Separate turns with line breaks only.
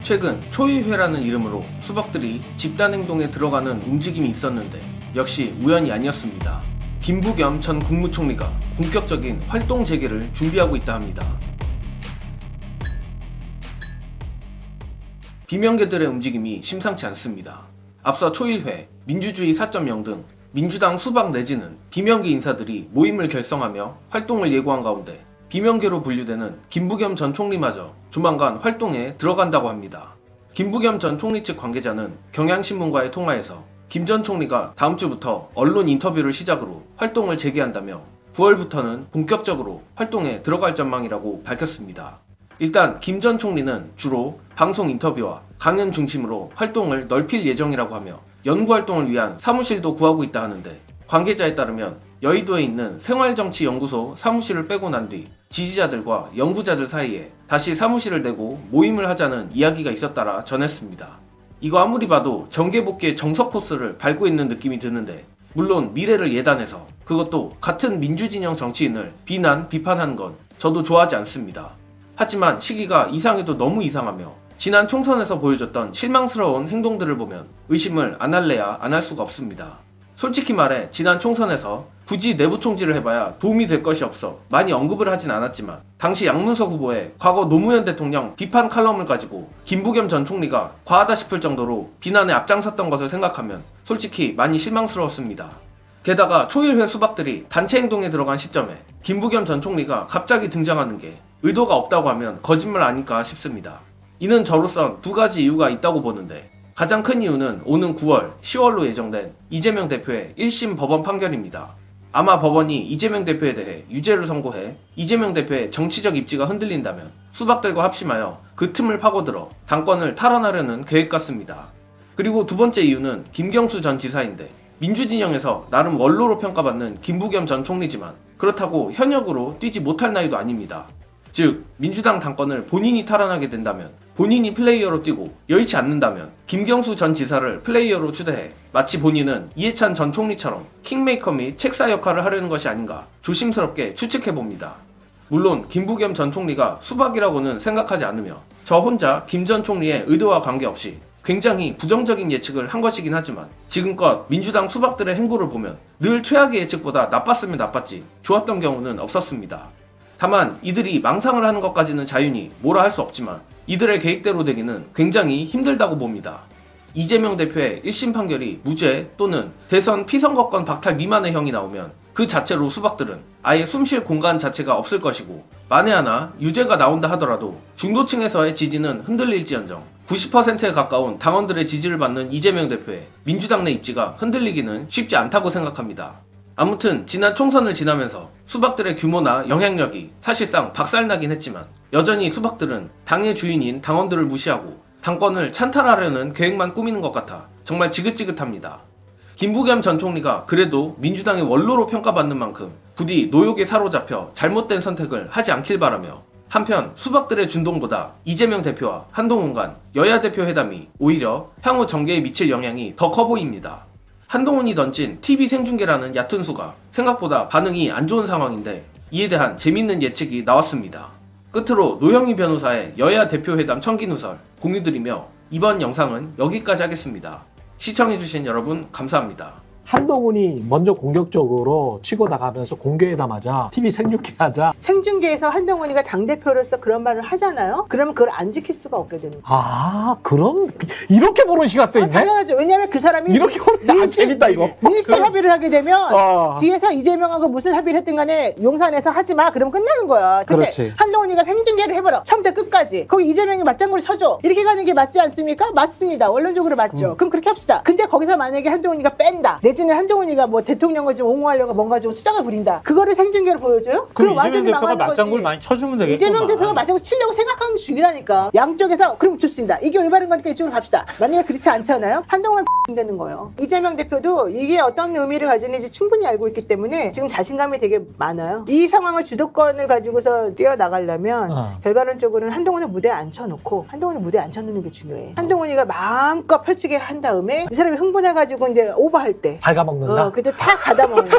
최근 초일회라는 이름으로 수박들이 집단행동에 들어가는 움직임이 있었는데 역시 우연이 아니었습니다. 김부겸 전 국무총리가 본격적인 활동 재개를 준비하고 있다 합니다. 비명계들의 움직임이 심상치 않습니다. 앞서 초일회, 민주주의 4.0 등 민주당 수박 내지는 비명계 인사들이 모임을 결성하며 활동을 예고한 가운데 비명계로 분류되는 김부겸 전 총리마저 조만간 활동에 들어간다고 합니다. 김부겸 전 총리 측 관계자는 경향신문과의 통화에서 김 전 총리가 다음 주부터 언론 인터뷰를 시작으로 활동을 재개한다며 9월부터는 본격적으로 활동에 들어갈 전망이라고 밝혔습니다. 일단 김 전 총리는 주로 방송 인터뷰와 강연 중심으로 활동을 넓힐 예정이라고 하며 연구활동을 위한 사무실도 구하고 있다 하는데 관계자에 따르면 여의도에 있는 생활정치연구소 사무실을 빼고 난 뒤 지지자들과 연구자들 사이에 다시 사무실을 내고 모임을 하자는 이야기가 있었다라 전했습니다. 이거 아무리 봐도 정계복귀의 정석 코스를 밟고 있는 느낌이 드는데 물론 미래를 예단해서 그것도 같은 민주진영 정치인을 비판하는 건 저도 좋아하지 않습니다. 하지만 시기가 이상해도 너무 이상하며 지난 총선에서 보여줬던 실망스러운 행동들을 보면 의심을 안 할래야 안 할 수가 없습니다. 솔직히 말해 지난 총선에서 굳이 내부 총질을 해봐야 도움이 될 것이 없어 많이 언급을 하진 않았지만 당시 양문석 후보의 과거 노무현 대통령 비판 칼럼을 가지고 김부겸 전 총리가 과하다 싶을 정도로 비난에 앞장섰던 것을 생각하면 솔직히 많이 실망스러웠습니다. 게다가 초일회 수박들이 단체 행동에 들어간 시점에 김부겸 전 총리가 갑자기 등장하는 게 의도가 없다고 하면 거짓말 아닐까 싶습니다. 이는 저로선 두 가지 이유가 있다고 보는데 가장 큰 이유는 오는 9월, 10월로 예정된 이재명 대표의 1심 법원 판결입니다. 아마 법원이 이재명 대표에 대해 유죄를 선고해 이재명 대표의 정치적 입지가 흔들린다면 수박들과 합심하여 그 틈을 파고들어 당권을 탈환하려는 계획 같습니다. 그리고 두 번째 이유는 김경수 전 지사인데 민주진영에서 나름 원로로 평가받는 김부겸 전 총리지만 그렇다고 현역으로 뛰지 못할 나이도 아닙니다. 즉 민주당 당권을 본인이 탈환하게 된다면 본인이 플레이어로 뛰고 여의치 않는다면 김경수 전 지사를 플레이어로 추대해 마치 본인은 이해찬 전 총리처럼 킹메이커 및 책사 역할을 하려는 것이 아닌가 조심스럽게 추측해봅니다. 물론 김부겸 전 총리가 수박이라고는 생각하지 않으며 저 혼자 김 전 총리의 의도와 관계없이 굉장히 부정적인 예측을 한 것이긴 하지만 지금껏 민주당 수박들의 행보를 보면 늘 최악의 예측보다 나빴으면 나빴지 좋았던 경우는 없었습니다. 다만 이들이 망상을 하는 것까지는 자유니 뭐라 할 수 없지만 이들의 계획대로 되기는 굉장히 힘들다고 봅니다. 이재명 대표의 1심 판결이 무죄 또는 대선 피선거권 박탈 미만의 형이 나오면 그 자체로 수박들은 아예 숨쉴 공간 자체가 없을 것이고 만에 하나 유죄가 나온다 하더라도 중도층에서의 지지는 흔들릴지언정 90%에 가까운 당원들의 지지를 받는 이재명 대표의 민주당 내 입지가 흔들리기는 쉽지 않다고 생각합니다. 아무튼 지난 총선을 지나면서 수박들의 규모나 영향력이 사실상 박살나긴 했지만 여전히 수박들은 당의 주인인 당원들을 무시하고 당권을 찬탈하려는 계획만 꾸미는 것 같아 정말 지긋지긋합니다. 김부겸 전 총리가 그래도 민주당의 원로로 평가받는 만큼 부디 노욕에 사로잡혀 잘못된 선택을 하지 않길 바라며 한편 수박들의 준동보다 이재명 대표와 한동훈 간 여야 대표 회담이 오히려 향후 정계에 미칠 영향이 더 커 보입니다. 한동훈이 던진 TV 생중계라는 얕은 수가 생각보다 반응이 안 좋은 상황인데 이에 대한 재밌는 예측이 나왔습니다. 끝으로 노영희 변호사의 여야 대표 회담 청기누설 공유드리며 이번 영상은 여기까지 하겠습니다. 시청해주신 여러분 감사합니다.
한동훈이 먼저 공격적으로 치고 나가면서 공개하자마자 TV 생중계하자.
생중계에서 한동훈이가 당대표로서 그런 말을 하잖아요. 그러면 그걸 안 지킬 수가 없게 됩니다.
아, 이렇게 보는 시각도 있네?
당연하죠. 왜냐하면 그 사람이
이렇게 보는 재밌다 이거.
밀실 합의를 하게 되면 뒤에서 이재명하고 무슨 합의를 했든 간에 용산에서 하지마 그러면 끝나는 거야. 근데
그렇지.
한동훈이가 생중계를 해버려. 처음부터 끝까지. 거기 이재명이 맞장구를 쳐줘. 이렇게 가는 게 맞지 않습니까? 맞습니다. 원론적으로 맞죠. 그럼 그렇게 합시다. 근데 거기서 만약에 한동훈이가 뺀다. 내지는 한동훈이가 뭐 대통령을 좀 옹호하려고 뭔가 좀 수작을 부린다. 그거를 생중계로 보여줘요?
그럼
완전히
이재명 대표가
망하는
맞장구를
거지.
많이 쳐주면 되겠구만.
이재명 대표가 맞장구 치려고 생각하는 중이라니까. 양쪽에서 그럼 좋습니다. 이게 올바른 거니까 이쪽으로 갑시다. 만약에 그렇지 않잖아요? 한동훈 되는 거예요. 이재명 대표도 이게 어떤 의미를 가지는지 충분히 알고 있기 때문에 지금 자신감이 되게 많아요. 이 상황을 주도권을 가지고서 뛰어나가려면 결과론적으로는 한동훈을 무대에 앉혀놓고 한동훈을 무대에 앉혀놓는 게 중요해. 한동훈이가 마음껏 펼치게 한 다음에 이 사람이 흥분해가지고 이제 오버할 때
갉아먹는다.
그때 탁 받아먹는